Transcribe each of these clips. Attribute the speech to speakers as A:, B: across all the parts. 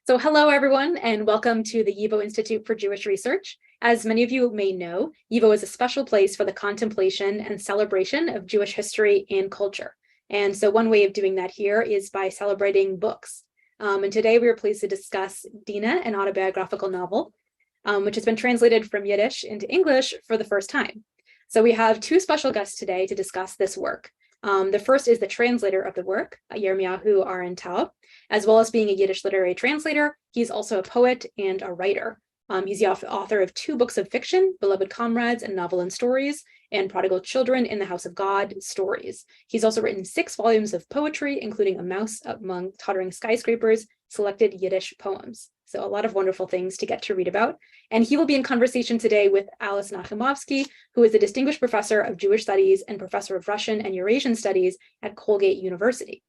A: So hello, everyone, and welcome to the YIVO Institute for Jewish Research. As many of you may know, YIVO is a special place for the contemplation and celebration of Jewish history and culture. And so one way of doing that here is by celebrating books. And today we are pleased to discuss Dina, an autobiographical novel, which has been translated from Yiddish into English for the first time. So we have two special guests today to discuss this work. The first is the translator of the work, Yermiyahu Ahron Taub. As well as being a Yiddish literary translator, he's also a poet and a writer. He's the author of two books of fiction, Beloved Comrades and Novel and Stories, and Prodigal Children in the House of God Stories. He's also written 6 volumes of poetry, including A Mouse Among Tottering Skyscrapers, selected Yiddish poems. So a lot of wonderful things to get to read about. And he will be in conversation today with Alice Nakhimovsky, who is a distinguished professor of Jewish studies and professor of Russian and Eurasian studies at Colgate University.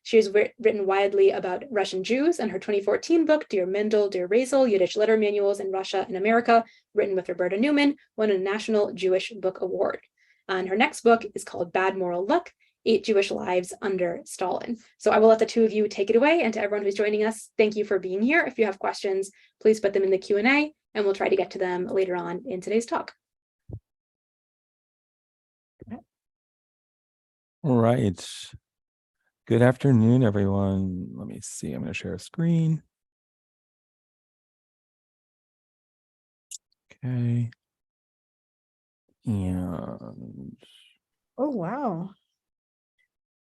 A: She has written widely about Russian Jews, and her 2014 book, Dear Mendel, Dear Razel, Yiddish Letter Manuals in Russia and America, written with Roberta Newman, won a National Jewish Book Award. And her next book is called Bad Moral Luck, 8 Jewish Lives Under Stalin. So I will let the two of you take it away, and to everyone who's joining us, thank you for being here. If you have questions, please put them in the Q&A, and we'll try to get to them later on in today's talk.
B: All right. Good afternoon, everyone. Let me see. I'm going to share a screen. Okay. And
C: oh, wow.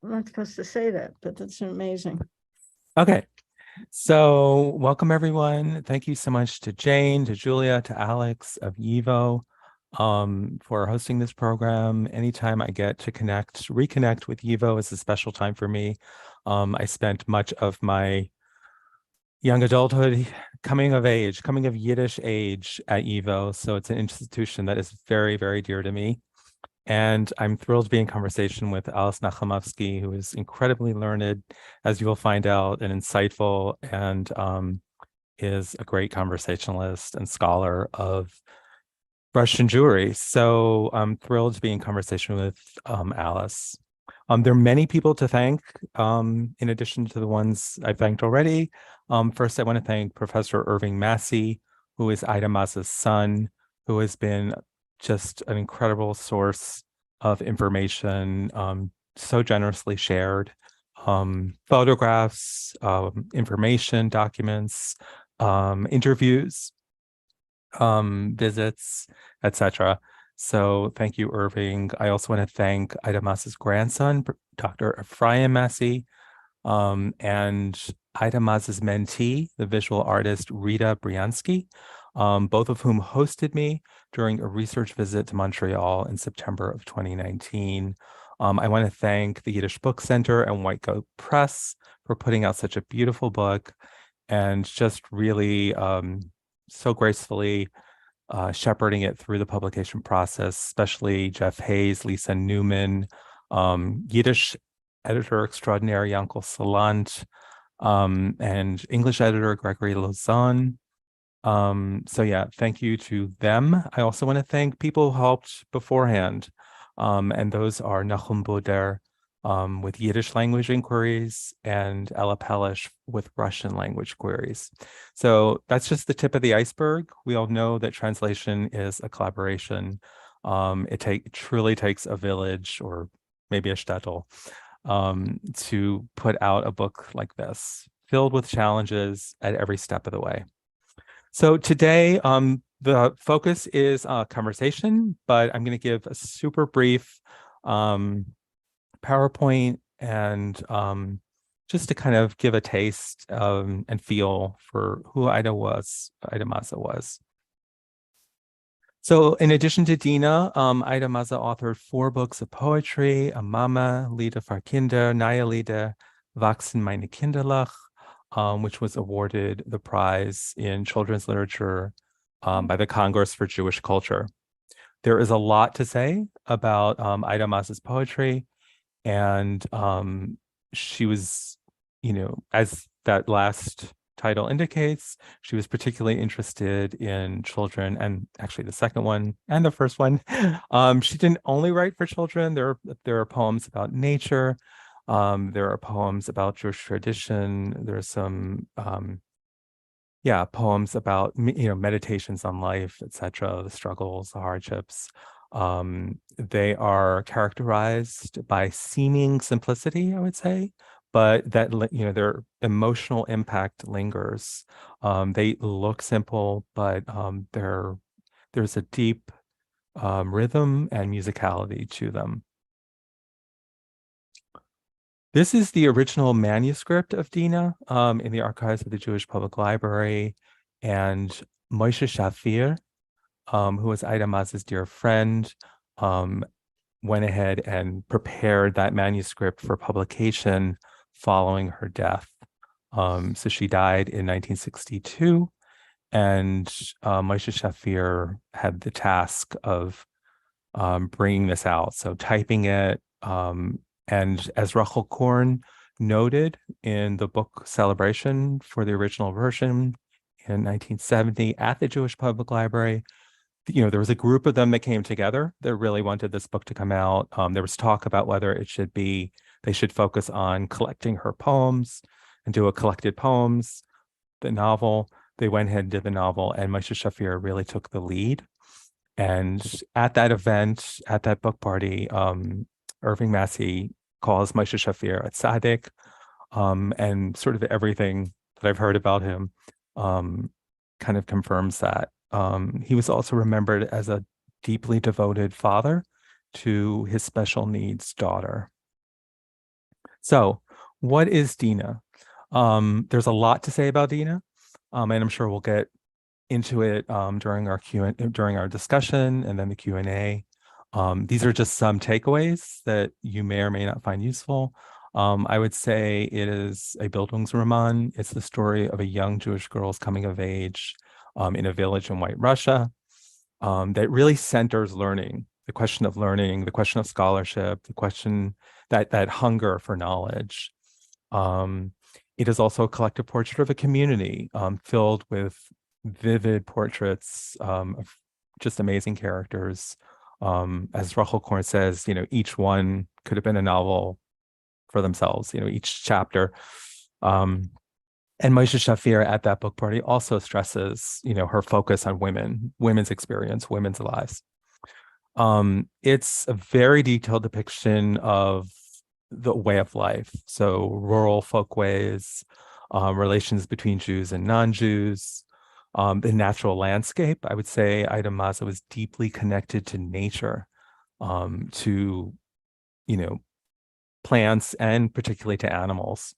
C: I'm not supposed to say that, but that's amazing.
B: okay. So welcome, everyone. Thank you so much to Jane, to Julia, to Alex of YIVO for hosting this program. Anytime I get to reconnect with YIVO is a special time for me. I spent much of my young adulthood coming of Yiddish age at YIVO. So it's an institution that is very, very dear to me. And I'm thrilled to be in conversation with Alice Nakhimovsky, who is incredibly learned, as you will find out, and insightful, and is a great conversationalist and scholar of Russian Jewry. So I'm thrilled to be in conversation with Alice. There are many people to thank, in addition to the ones I've thanked already. First, I want to thank Professor Irving Massey, who is Ida Maza's son, who has been just an incredible source of information, so generously shared. Photographs, information, documents, interviews, visits, etc. So thank you, Irving. I also want to thank Ida Maza's grandson, Dr. Ephraim Massey, and Ida Maza's mentee, the visual artist Rita Briansky, both of whom hosted me during a research visit to Montreal in September of 2019. I want to thank the Yiddish Book Center and White Goat Press for putting out such a beautiful book and just really so gracefully shepherding it through the publication process, especially Jeff Hayes, Lisa Newman, Yiddish editor extraordinaire Yankel Salant, and English editor Gregory Lausanne. So yeah, thank you to them. I also want to thank people who helped beforehand, and those are Nahum Boder with Yiddish language inquiries and Ella Pelish with Russian language queries. So that's just the tip of the iceberg. We all know that translation is a collaboration. It truly takes a village, or maybe a shtetl, to put out a book like this, filled with challenges at every step of the way. So today, the focus is conversation, but I'm going to give a super brief PowerPoint and just to kind of give a taste and feel for who Ida Maza was. So in addition to Dina, Ida Maza authored 4 books of poetry: A Mama, Lieder für Kinder, Neue Lieder, Wachsen meine Kinderlach, which was awarded the prize in children's literature by the Congress for Jewish Culture. There is a lot to say about Ida Maza's poetry, and she was, as that last title indicates, she was particularly interested in children, and actually the second one and the first one. She didn't only write for children. There are poems about nature. There are poems about Jewish tradition. There's some poems about, meditations on life, etc., the struggles, the hardships. They are characterized by seeming simplicity, I would say, but that, their emotional impact lingers. They look simple, but there's a deep rhythm and musicality to them. This is the original manuscript of Dina in the archives of the Jewish Public Library. And Moshe Shafir, who was Ida Maz's dear friend, went ahead and prepared that manuscript for publication following her death. So she died in 1962, and Moshe Shafir had the task of bringing this out. So typing it, and as Rachel Korn noted in the book Celebration for the original version in 1970 at the Jewish Public Library, there was a group of them that came together that really wanted this book to come out. There was talk about whether they should focus on collecting her poems and do a collected poems, the novel. They went ahead and did the novel, and Moshe Shafir really took the lead. And at that event, at that book party, Irving Massey calls Moshe Shafir a tzaddik, and sort of everything that I've heard about him kind of confirms that. He was also remembered as a deeply devoted father to his special needs daughter. So, what is Dina? There's a lot to say about Dina, and I'm sure we'll get into it during our discussion and then the Q&A. These are just some takeaways that you may or may not find useful. I would say it is a Bildungsroman. It's the story of a young Jewish girl's coming of age in a village in White Russia that really centers learning, the question of learning, the question of scholarship, the question that hunger for knowledge. It is also a collective portrait of a community filled with vivid portraits of just amazing characters. As Rachel Korn says, each one could have been a novel for themselves, each chapter. And Moshe Shafir at that book party also stresses, her focus on women's experience, women's lives. It's a very detailed depiction of the way of life. So rural folkways, relations between Jews and non-Jews, the natural landscape. I would say Ida Maza was deeply connected to nature, to, plants and particularly to animals.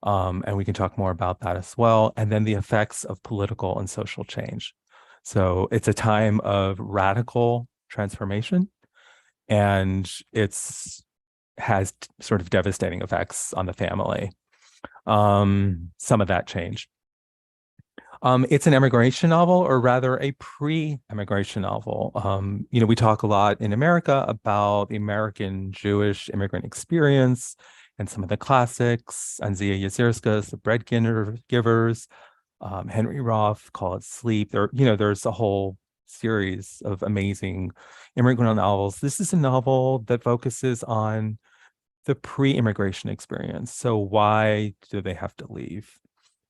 B: And we can talk more about that as well. And then the effects of political and social change. So it's a time of radical transformation, and has sort of devastating effects on the family. Some of that change. It's an immigration novel, or rather a pre-immigration novel. We talk a lot in America about the American Jewish immigrant experience and some of the classics, Anzia Yezierska's The Bread Givers, Henry Roth, Call It Sleep. There's a whole series of amazing immigrant novels. This is a novel that focuses on the pre-immigration experience. So why do they have to leave?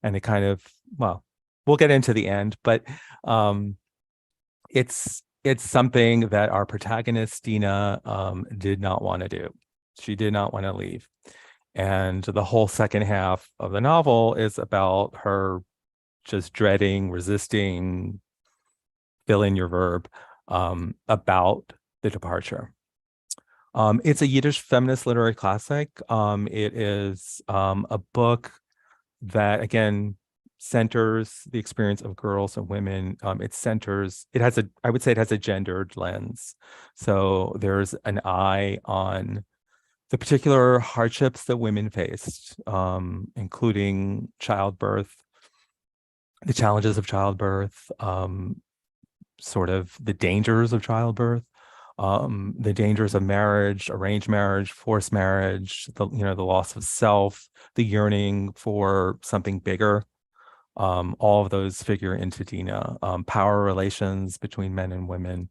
B: And it kind of, we'll get into the end, but it's something that our protagonist, Dina, did not want to do. She did not want to leave. And the whole second half of the novel is about her just dreading, resisting, fill in your verb, about the departure. It's a Yiddish feminist literary classic. It is a book that, again, centers the experience of girls and women. I would say it has a gendered lens. So there's an eye on the particular hardships that women faced, including childbirth, the challenges of childbirth, sort of the dangers of childbirth, the dangers of marriage, arranged marriage, forced marriage, the loss of self, the yearning for something bigger. All of those figure into Dina. Power relations between men and women.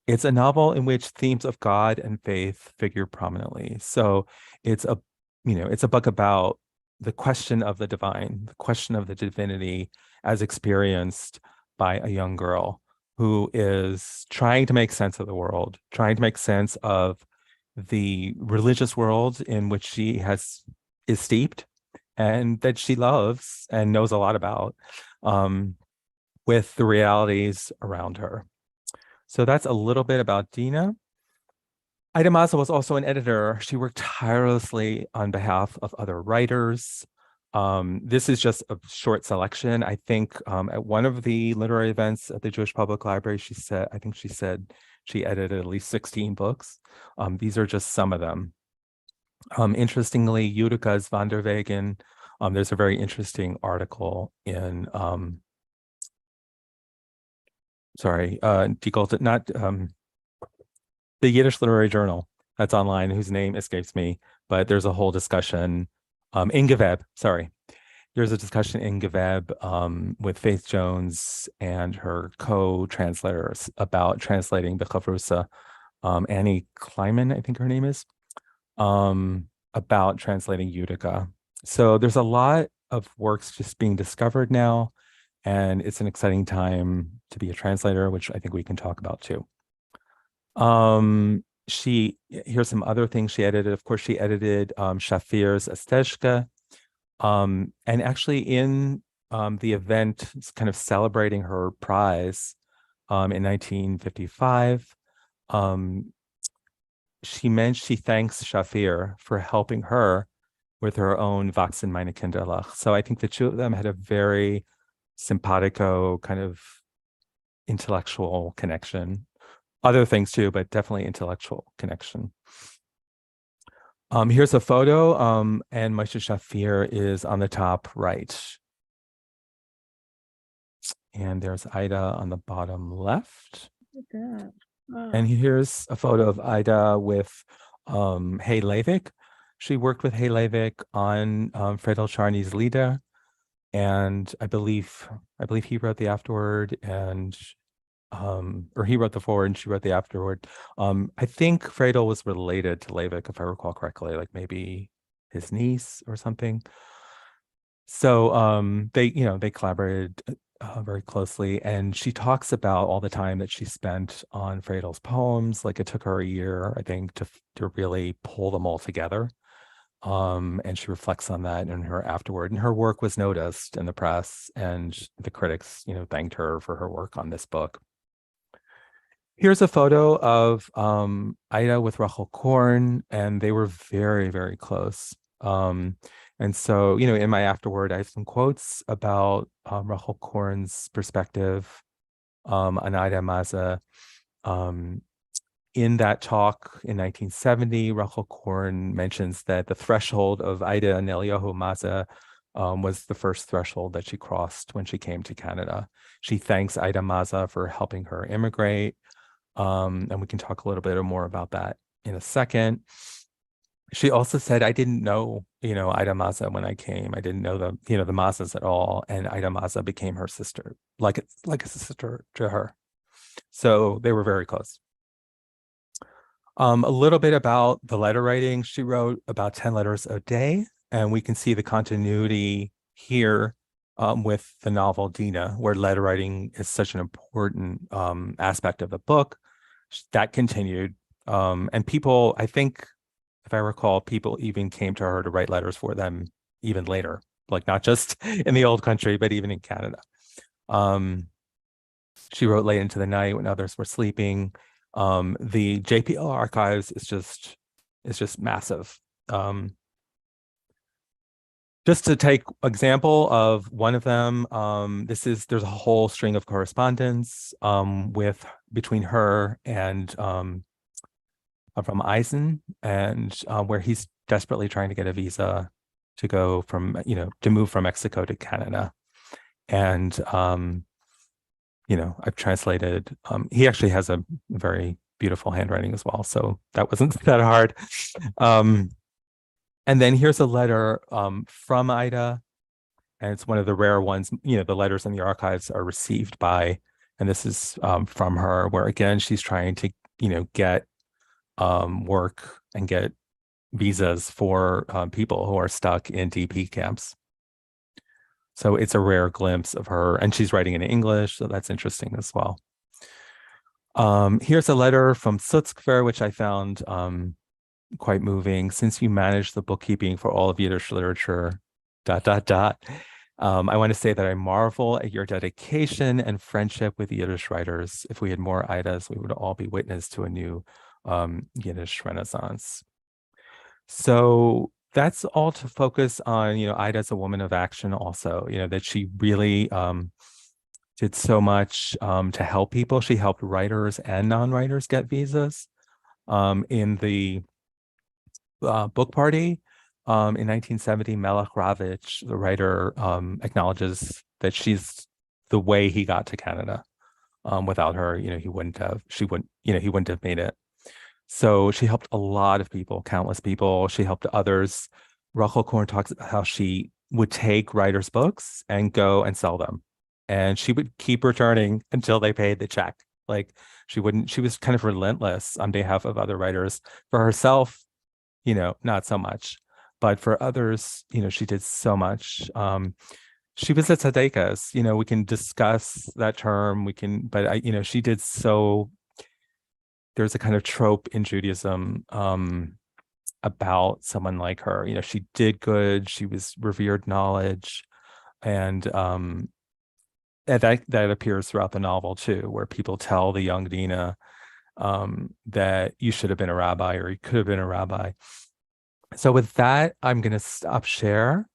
B: It's a novel in which themes of God and faith figure prominently. So it's a book about the question of the divine, the question of the divinity as experienced by a young girl who is trying to make sense of the world, trying to make sense of the religious world in which she is steeped and that she loves and knows a lot about, with the realities around her. So that's a little bit about Dina. Ida Maza was also an editor. She worked tirelessly on behalf of other writers. This is just a short selection. I think at one of the literary events at the Jewish Public Library, she said she edited at least 16 books. These are just some of them. Interestingly, Judica's van der Wegen, there's a very interesting article in, the Yiddish Literary Journal that's online, whose name escapes me, but there's a whole discussion in Geweb, there's a discussion in Geweb with Faith Jones and her co-translators about translating the Chavrusa, Annie Kleiman, I think her name is, about translating Judica. So there's a lot of works just being discovered now, and it's an exciting time to be a translator, which I think we can talk about too. Here's some other things she edited. Of course, she edited Shafir's Esteshka. And actually in the event kind of celebrating her prize in 1955, she thanks Shafir for helping her with her own Wachsen meine Kinderlach. So I think the two of them had a very simpatico kind of intellectual connection. Other things too, but definitely intellectual connection. Here's a photo, and Moshe Shafir is on the top right. And there's Ida on the bottom left.
C: Look at that. Wow.
B: And here's a photo of Ida with Hay Leivik. She worked with Hay Leivik on Friedel Charny's Lieder, and I believe he wrote the afterword, and or he wrote the forward and she wrote the afterword. I think Friedel was related to Leivik, if I recall correctly, like maybe his niece or something. So they collaborated very closely, and she talks about all the time that she spent on Friedel's poems. Like it took her a year, I think, to really pull them all together. And she reflects on that in her afterward, and her work was noticed in the press, and the critics, thanked her for her work on this book. Here's a photo of Ida with Rachel Korn, and they were very, very close. And so, in my afterword, I have some quotes about Rachel Korn's perspective on Ida Maza. In that talk in 1970, Rachel Korn mentions that the threshold of Ida and Eliyahu Maza was the first threshold that she crossed when she came to Canada. She thanks Ida Maza for helping her immigrate. And we can talk a little bit more about that in a second. She also said, I didn't know, Ida Maza when I came. I didn't know the Mazas at all. And Ida Maza became her sister, like a sister to her. So they were very close. A little bit about the letter writing. She wrote about 10 letters a day, and we can see the continuity here with the novel Dina, where letter writing is such an important aspect of the book. That continued. And people, I think, if I recall, people even came to her to write letters for them even later, like not just in the old country, but even in Canada. She wrote late into the night when others were sleeping. The JPL archives is just massive. Just to take example of one of them, there's a whole string of correspondence between her and from Eisen, and where he's desperately trying to get a visa to go to move from Mexico to Canada. And I've translated. He actually has a very beautiful handwriting as well, so that wasn't that hard. And then here's a letter from Ida, and it's one of the rare ones. The letters in the archives are received by, and this is from her, where again she's trying to get work and get visas for people who are stuck in DP camps. So it's a rare glimpse of her, and she's writing in English, so that's interesting as well. Here's a letter from Sutzker, which I found quite moving. Since you manage the bookkeeping for all of Yiddish literature, ... I want to say that I marvel at your dedication and friendship with Yiddish writers. If we had more Idas, we would all be witness to a new Yiddish renaissance. So that's all to focus on, Ida as a woman of action also, that she really did so much to help people. She helped writers and non-writers get visas. In the book party in 1970, Melech Ravitch, the writer, acknowledges that she's the way he got to Canada. Without her, he wouldn't have made it. So she helped a lot of people, countless people. She helped others. Rachel Korn talks about how she would take writers' books and go and sell them. And she would keep returning until they paid the check. Like she was kind of relentless on behalf of other writers. For herself, not so much. But for others, she did so much. She was a tzaddikas, we can discuss that term. But she did so. There's a kind of trope in Judaism about someone like her. She did good. She was revered knowledge, and that appears throughout the novel too, where people tell the young Dina that you should have been a rabbi or you could have been a rabbi. So with that, I'm going to stop share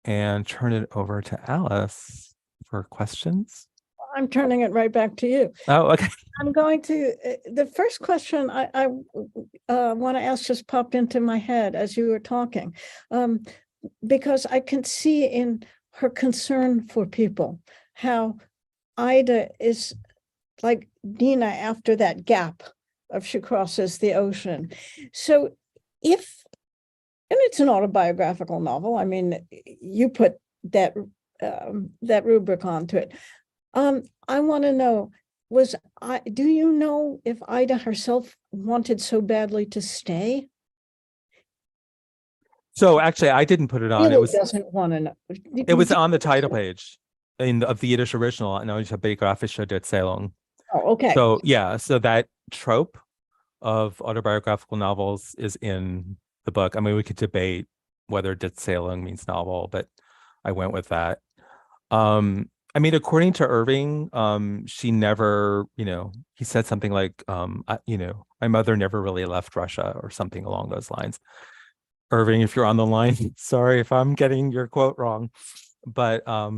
B: and turn it over to Alice for questions.
C: I'm turning it right back to you.
B: Oh, okay.
C: I'm going to, the first question I want to ask just popped into my head as you were talking, because I can see in her concern for people, how Ida is like Dina after that gap of she crosses the ocean. So and it's an autobiographical novel. I mean, you put that rubric onto it. I want to know, do you know if Ida herself wanted so badly to stay?
B: So actually, I didn't put it on.
C: Really doesn't want to know.
B: It was on the title page of the Yiddish original, Autobiographical Erzählung.
C: Oh, okay.
B: So yeah, so that trope of autobiographical novels is in the book. I mean, we could debate whether Erzählung means novel, but I went with that. I mean, according to Irving, she never, he said something like, my mother never really left Russia or something along those lines. Irving, if you're on the line, sorry if I'm getting your quote wrong, but I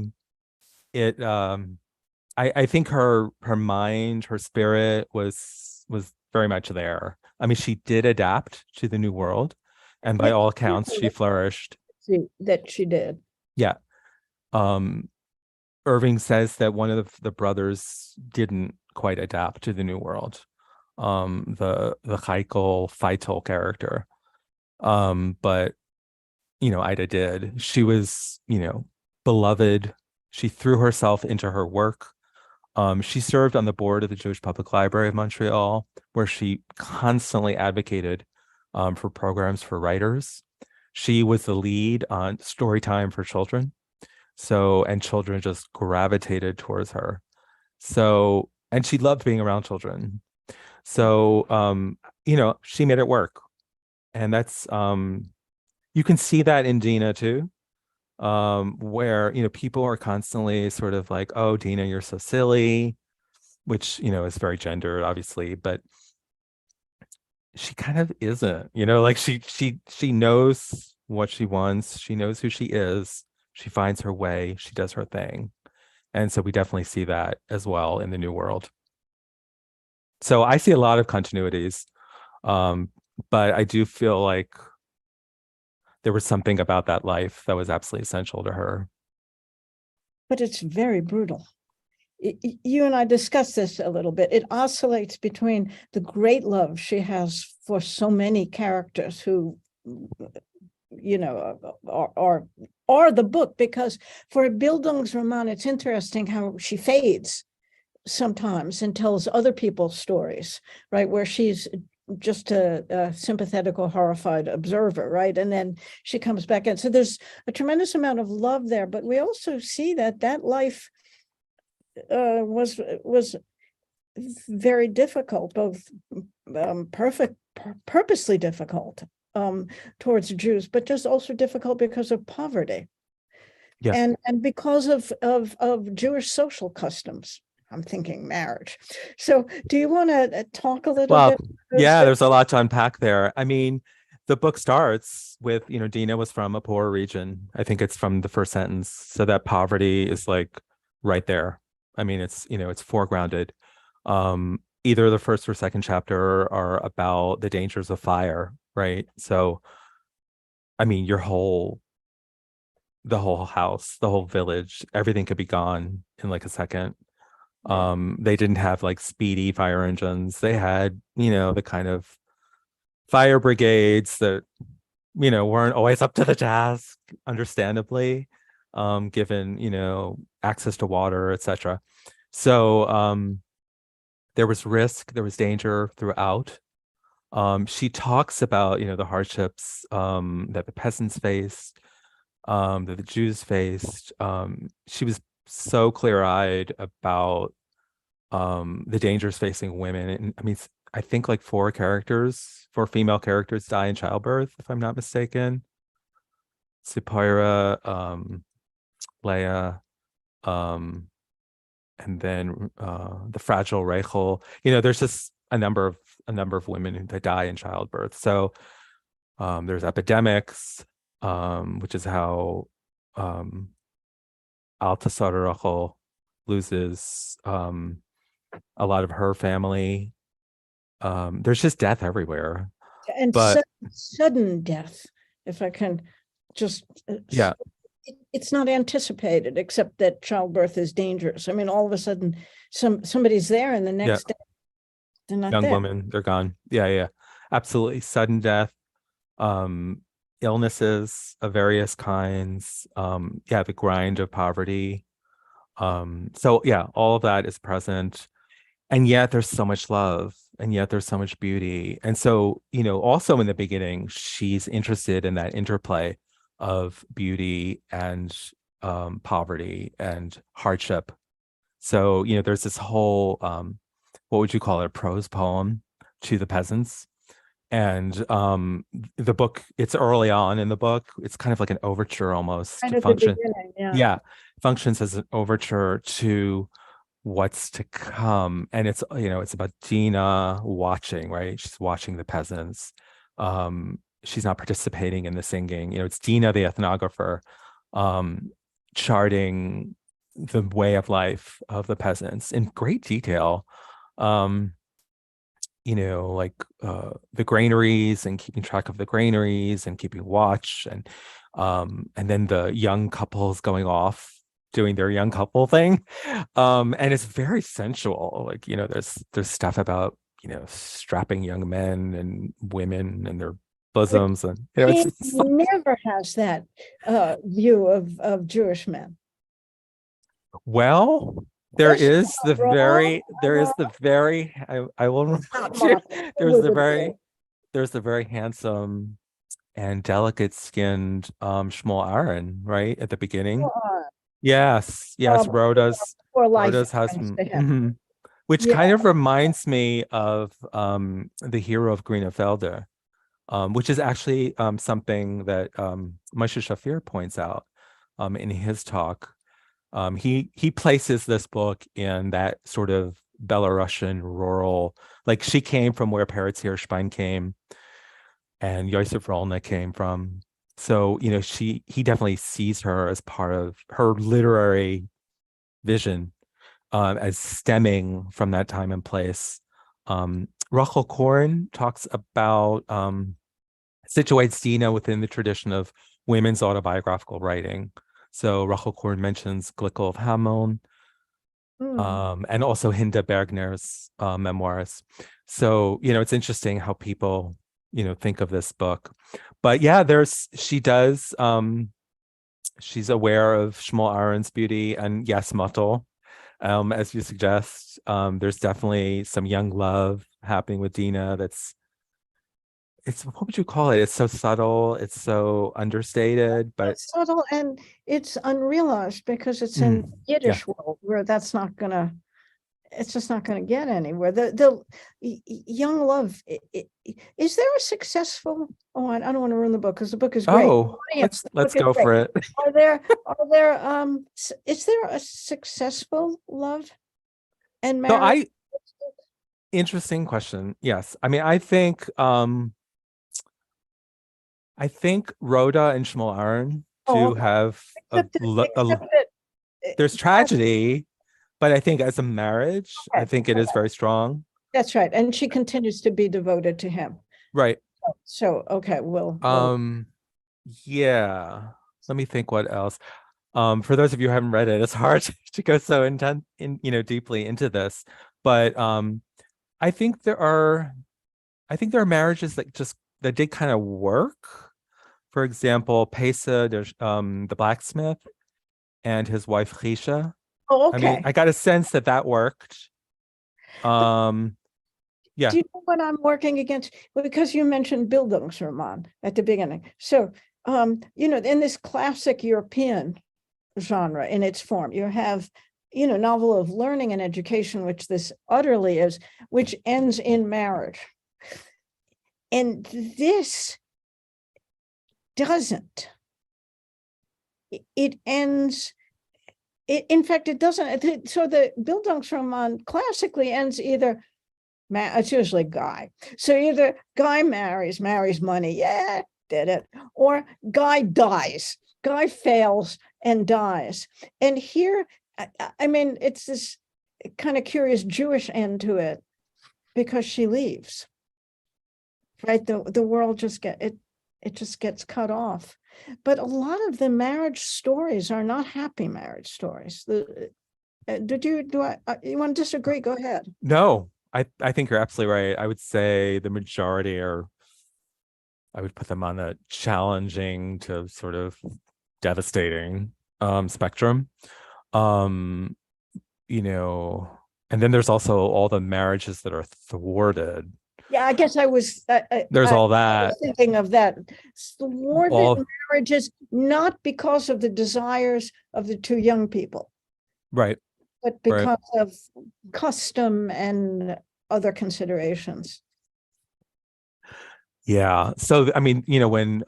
B: think her mind, her spirit was very much there. I mean, she did adapt to the new world, and by all accounts, she flourished.
C: That she did.
B: Yeah. Irving says that one of the brothers didn't quite adapt to the new world. The Feitel character. But Ida did. She was, beloved. She threw herself into her work. She served on the board of the Jewish Public Library of Montreal, where she constantly advocated for programs for writers. She was the lead on story time for children. And children just gravitated towards her. And she loved being around children. So, she made it work. And that's, you can see that in Dina too, where, people are constantly sort of like, oh, Dina, you're so silly, which, is very gendered, obviously, but she kind of isn't, like she knows what she wants. She knows who she is. She finds her way. She does her thing. And so we definitely see that as well in the new world. So I see a lot of continuities, but I do feel like there was something about that life that was absolutely essential to her.
C: But it's very brutal. You and I discussed this a little bit. It oscillates between the great love she has for so many characters who, are the book, because for a Bildungsroman, it's interesting how she fades sometimes and tells other people's stories, right? Where she's just a sympathetic or horrified observer, right? And then she comes back in. So there's a tremendous amount of love there, but we also see that life was very difficult, both purposely difficult towards Jews, but just also difficult because of poverty.
B: Yeah.
C: And because of Jewish social customs. I'm thinking marriage. So do you want to talk a little bit?
B: Yeah, there's a lot to unpack there. I mean, the book starts with, Dina was from a poor region. I think it's from the first sentence. So that poverty is like right there. I mean, it's foregrounded. Either the first or second chapter are about the dangers of fire, right? So, I mean, the whole house, the whole village, everything could be gone in like a second. They didn't have like speedy fire engines. They had, the kind of fire brigades that, weren't always up to the task, understandably, given, access to water, etc. So there was risk, there was danger throughout. She talks about, the hardships that the peasants faced, that the Jews faced. She was so clear-eyed about the dangers facing women. And I mean, I think like four female characters die in childbirth, if I'm not mistaken. Sipora, Leah, and then the fragile Rachel. There's just a number of women that die in childbirth. So there's epidemics, which is how Rachel loses a lot of her family. There's just death everywhere.
C: And
B: but
C: sudden death, if I can just
B: yeah.
C: It's not anticipated, except that childbirth is dangerous. I mean, all of a sudden somebody's there and the next day they're not
B: young
C: there.
B: woman, they're gone. Yeah, absolutely. Sudden death, illnesses of various kinds, the grind of poverty. So yeah, all of that is present. And yet there's so much love, and yet there's so much beauty. And so, also in the beginning, she's interested in that interplay of beauty and poverty and hardship. So, there's this whole, what would you call it, a prose poem to the peasants. And the book, it's early on in the book. It's kind of like an overture almost
C: Right
B: to
C: at
B: function.
C: the beginning,
B: Functions as an overture to what's to come. And it's about Dina watching, right? She's watching the peasants. She's not participating in the singing. It's Dina, the ethnographer, charting the way of life of the peasants in great detail. The granaries and keeping track of the granaries and keeping watch, and then the young couples going off doing their young couple thing. And it's very sensual. Like, there's stuff about, strapping young men and women and their bosoms. And
C: it's never has that view of Jewish men.
B: Well, there's the very handsome and delicate-skinned Shmuel Aaron, right at the beginning. Yes, Rhoda's husband, which kind of reminds me of the hero of Grünefelde, which is actually something that Moshe Shafir points out in his talk. He places this book in that sort of Belarusian rural, like she came from where Peretz Hirschbein came, and Yosef Rolna came from. So, he definitely sees her as part of her literary vision, as stemming from that time and place. Rachel Korn talks about, situates Dina within the tradition of women's autobiographical writing. So Rachel Korn mentions Glickel of Hameln, and also Hinda Bergner's memoirs. So, it's interesting how people, think of this book. But yeah, she's aware of Shmuel Aaron's beauty, and yes, Mottel, as you suggest. There's definitely some young love happening with Dina that's what would you call it? It's so subtle, it's so understated, but
C: It's subtle and it's unrealized because it's in
B: yeah.
C: Yiddish world where that's not gonna, it's just not gonna get anywhere. The young love, is there a successful, oh, I don't want to ruin the book because the book is great.
B: Oh,
C: Audience, the
B: let's
C: book is
B: go
C: great.
B: for it.
C: Is there a successful love and
B: So
C: marriage?
B: interesting question. Yes. I mean, I think Rhoda and Shmuel Aaron do
C: Okay.
B: have
C: Except that,
B: there's tragedy, but I think as a marriage, I think it is very strong.
C: that's right. And she continues to be devoted to him.
B: Right.
C: So, okay,
B: yeah. Let me think what else. For those of you who haven't read it, it's hard to go so deeply into this. But I think there are marriages that did kind of work. For example, Pesa, the blacksmith, and his wife Chisha.
C: okay.
B: I mean, I got a sense that worked. Yeah.
C: Do you know what I'm working against? Well, because you mentioned Bildungsroman at the beginning. So, in this classic European genre in its form, you have, novel of learning and education, which this utterly is, which ends in marriage. And this doesn't. It ends. In fact, it doesn't. So the Bildungsroman classically ends either. It's usually guy. So either guy marries money, yeah, did it, or guy dies. Guy fails and dies. And here, I mean, it's this kind of curious Jewish end to it because she leaves. Right, the world just gets cut off. But a lot of the marriage stories are not happy marriage stories. You want to disagree? Go ahead.
B: No, I think you're absolutely right. I would say the majority I would put them on a challenging to sort of devastating spectrum. And then there's also all the marriages that are thwarted.
C: Yeah, I guess
B: there's all that.
C: Thinking of that. Thwarted marriages, not because of the desires of the two young people.
B: Right.
C: But because of custom and other considerations.
B: Yeah. So, I mean, when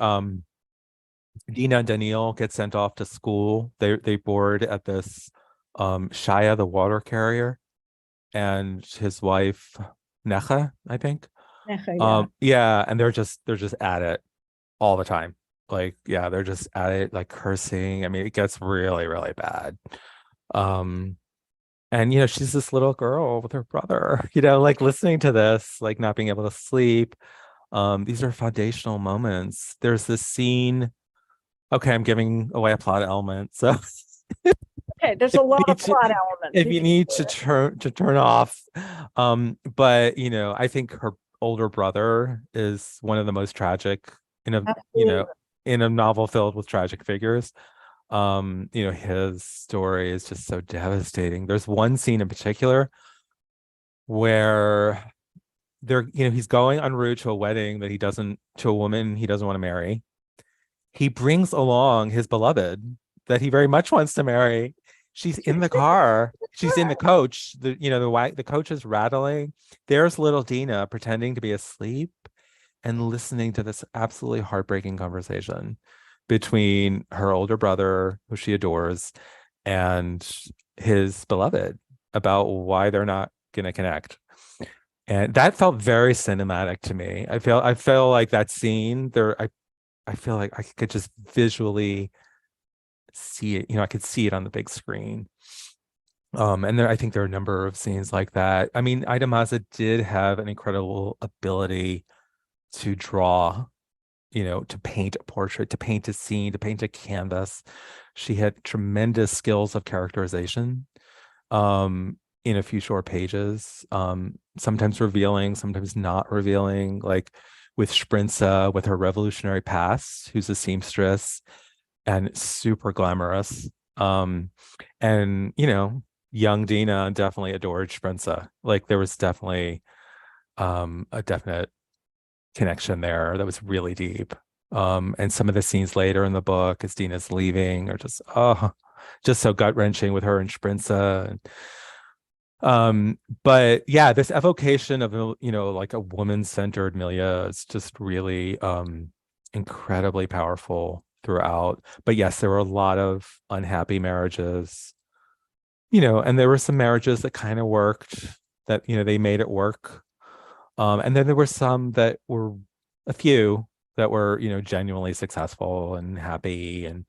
B: Dina and Daniel get sent off to school, they board at this Shaya, the water carrier, and his wife, Necha, I think.
C: Necha,
B: yeah. And they're just at it all the time. Like, yeah, they're just at it, like cursing. I mean, it gets really, really bad. And she's this little girl with her brother, like listening to this, like not being able to sleep. These are foundational moments. There's this scene. Okay, I'm giving away a plot element. So
C: okay, there's a lot of plot elements.
B: If you need to turn off. But I think her older brother is one of the most tragic in a novel filled with tragic figures. His story is just so devastating. There's one scene in particular where he's going en route to a wedding to a woman he doesn't want to marry. He brings along his beloved that he very much wants to marry. She's in the car. She's in the coach. The coach is rattling. There's little Dina pretending to be asleep and listening to this absolutely heartbreaking conversation between her older brother, who she adores, and his beloved about why they're not going to connect. And that felt very cinematic to me. I feel like that scene there, I feel like I could just visually see it. I could see it on the big screen. And I think there are a number of scenes like that. I mean, Ida Maza did have an incredible ability to draw, to paint a portrait, to paint a scene, to paint a canvas. She had tremendous skills of characterization in a few short pages, sometimes revealing, sometimes not revealing, like with Sprinza, with her revolutionary past, who's a seamstress and super glamorous. And young Dina definitely adored Sprinza. Like there was definitely a definite connection there that was really deep. And some of the scenes later in the book as Dina's leaving are just so gut-wrenching with her and Sprinza. But yeah, this evocation of, like a woman-centered milieu is just really incredibly powerful throughout. But yes, there were a lot of unhappy marriages, and there were some marriages that kind of worked, that, they made it work. And then there were some that were, a few that were, genuinely successful and happy. And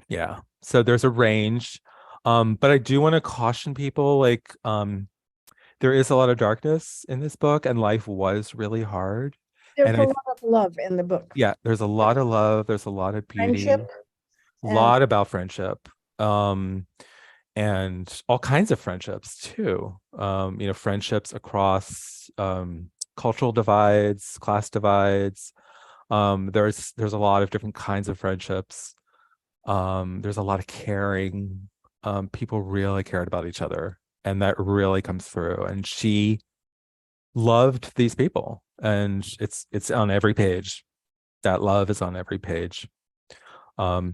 B: yeah, so there's a range. But I do want to caution people, like, there is a lot of darkness in this book, and life was really hard.
C: There's
B: And
C: a lot of love in the book.
B: yeah, there's a lot of love, there's a lot of beauty,
C: Friendship.
B: a lot about friendship, and all kinds of friendships too. Friendships across cultural divides, class divides. There's a lot of different kinds of friendships. There's a lot of caring. People really cared about each other, and that really comes through. And she loved these people, and it's on every page. That love is on every page. I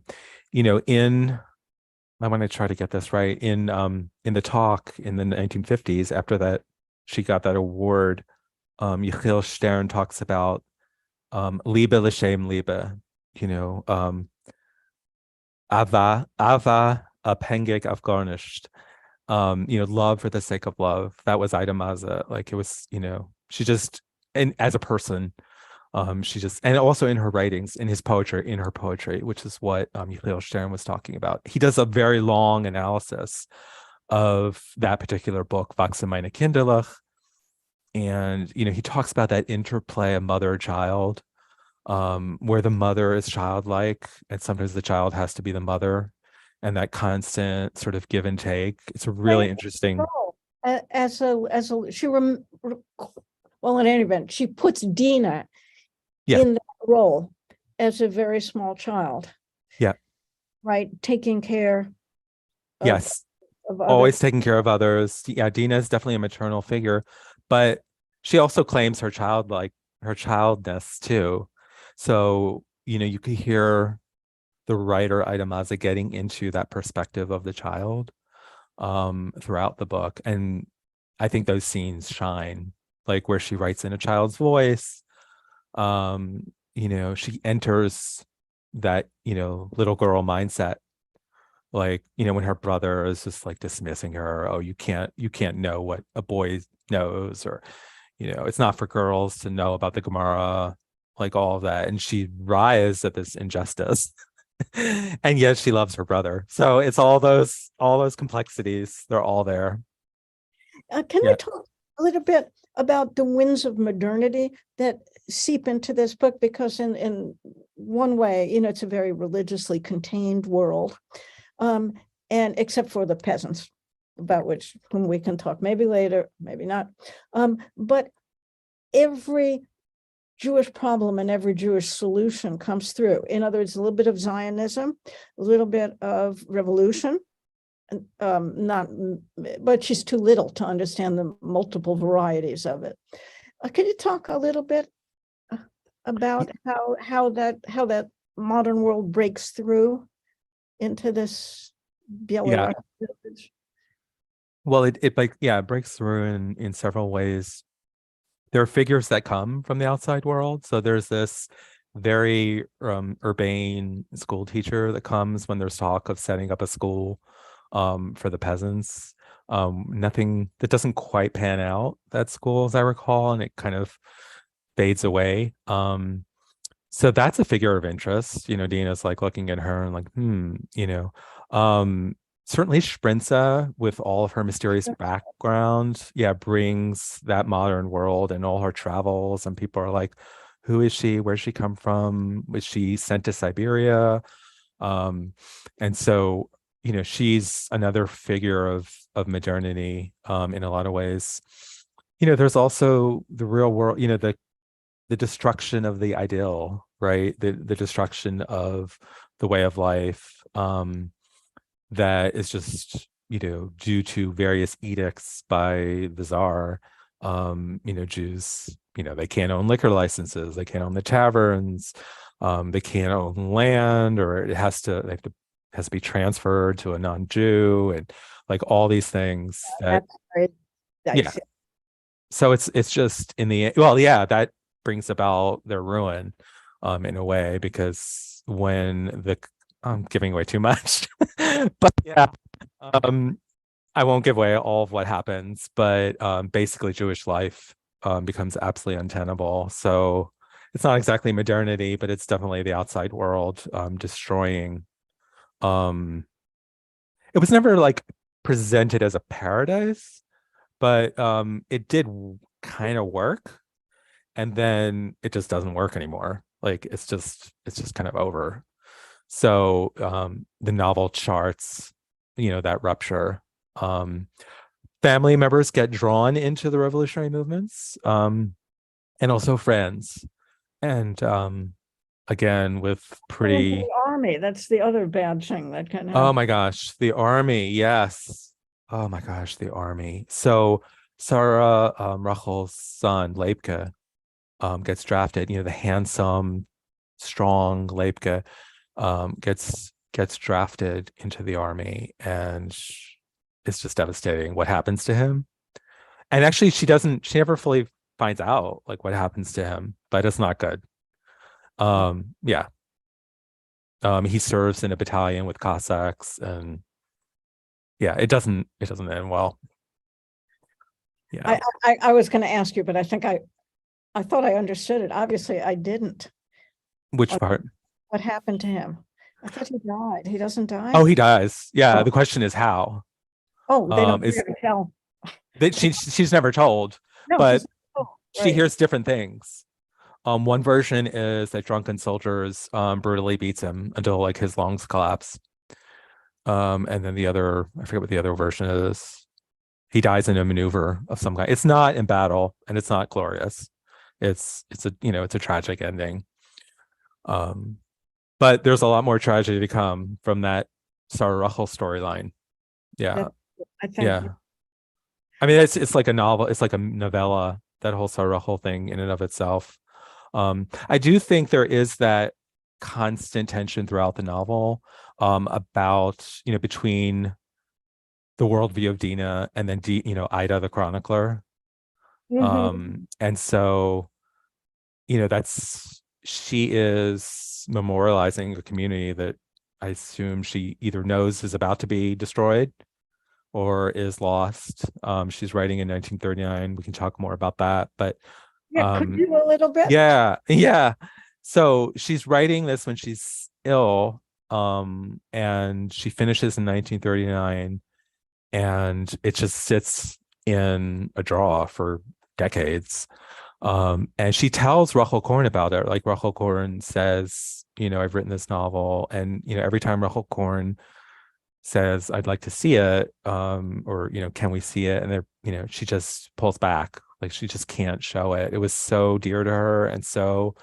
B: want to try to get this right. In the talk in the 1950s, after that, she got that award. Yechiel Stern talks about Liebe l'shem Liebe, Ava abhängig auf gar nicht. Love for the sake of love. That was Ida Maza. Like, it was, she just, and as a person, she just, and also in her writings, in her poetry, which is what Yechiel Stern was talking about. He does a very long analysis of that particular book, Wachsen meine Kinderlich. And, he talks about that interplay of mother-child, where the mother is childlike, and sometimes the child has to be the mother, and that constant sort of give and take. It's a really interesting.
C: In any event, she puts Dina in that role as a very small child.
B: Yeah.
C: Right. Taking care.
B: Yes. Always taking care of others. Yeah. Dina is definitely a maternal figure, but she also claims her childness too. So, you could hear the writer Ida Maza getting into that perspective of the child throughout the book. And I think those scenes shine, like where she writes in a child's voice. She enters that, little girl mindset, like, when her brother is just like dismissing her. Oh, you can't know what a boy knows, or, it's not for girls to know about the Gemara, like all of that. And she writhes at this injustice. And yet she loves her brother. So it's all those complexities. They're all there.
C: Can we talk a little bit about the winds of modernity that seep into this book? Because in one way, it's a very religiously contained world, and except for the peasants, about whom we can talk maybe later, maybe not. But every Jewish problem and every Jewish solution comes through. In other words, a little bit of Zionism, a little bit of revolution, but she's too little to understand the multiple varieties of it. Can you talk a little bit about how that modern world breaks through into this Belarus?
B: Well, it breaks through in several ways. There are figures that come from the outside world. So there's this very urbane school teacher that comes when there's talk of setting up a school for the peasants. Nothing that doesn't quite pan out, that school, as I recall, and it kind of fades away. So that's a figure of interest. Dina's like looking at her and like, certainly Sprinza, with all of her mysterious background, brings that modern world and all her travels. And people are like, who is she? Where's she come from? Was she sent to Siberia? And so, she's another figure of modernity in a lot of ways. There's also the real world, the destruction of the ideal, right? The destruction of the way of life. That is just, due to various edicts by the Tsar, Jews they can't own liquor licenses, they can't own the taverns, they can't own land, or has to be transferred to a non-Jew, and like all these things that,
C: That's very
B: yeah.
C: dicey.
B: So it's just in the, well, yeah, that brings about their ruin, in a way, because I'm giving away too much, but yeah, I won't give away all of what happens, but basically Jewish life becomes absolutely untenable. So it's not exactly modernity, but it's definitely the outside world destroying. It was never like presented as a paradise, but it did kind of work, and then it just doesn't work anymore. Like it's just kind of over. So the novel charts, that rupture. Family members get drawn into the revolutionary movements, and also friends. And again, with pretty,
C: The army, that's the other bad thing that can happen.
B: oh my gosh, the army, yes. Oh my gosh, the army. So Sarah Rachel's son, Leibke, gets drafted. The handsome, strong Leibke gets drafted into the army, and it's just devastating what happens to him. And actually, she never fully finds out like what happens to him, but it's not good. Yeah. He serves in a battalion with Cossacks, and yeah, it doesn't end well. Yeah.
C: I was going to ask you, but I think I thought I understood it. Obviously, I didn't.
B: Which part?
C: What happened to him? I thought he died. He doesn't die.
B: Oh, he dies. Yeah.
C: Oh.
B: The question is how.
C: Oh, they don't
B: is
C: really tell.
B: that she's never told,
C: No,
B: but
C: oh,
B: she
C: right.
B: hears different things. One version is that drunken soldiers brutally beats him until like his lungs collapse. And then the other, I forget what the other version is. He dies in a maneuver of some kind. It's not in battle, and it's not glorious. It's a tragic ending. But there's a lot more tragedy to come from that Sarah Rachel storyline. Yeah.
C: I think.
B: Yeah. I mean, it's like a novel. It's like a novella, that whole Sarah Rachel thing in and of itself. I do think there is that constant tension throughout the novel, about, between the worldview of Dina and then Ida the chronicler. And so, she is memorializing a community that I assume she either knows is about to be destroyed or is lost. She's writing in 1939. We can talk more about that, but
C: Yeah, could you a little bit?
B: yeah. So she's writing this when she's ill, and she finishes in 1939, and it just sits in a drawer for decades. And she tells Rachel Korn about it. Like Rachel Korn says, I've written this novel, and every time Rachel Korn says, I'd like to see it, or can we see it, and they're she just pulls back. Like she just can't show it. It was so dear to her, and so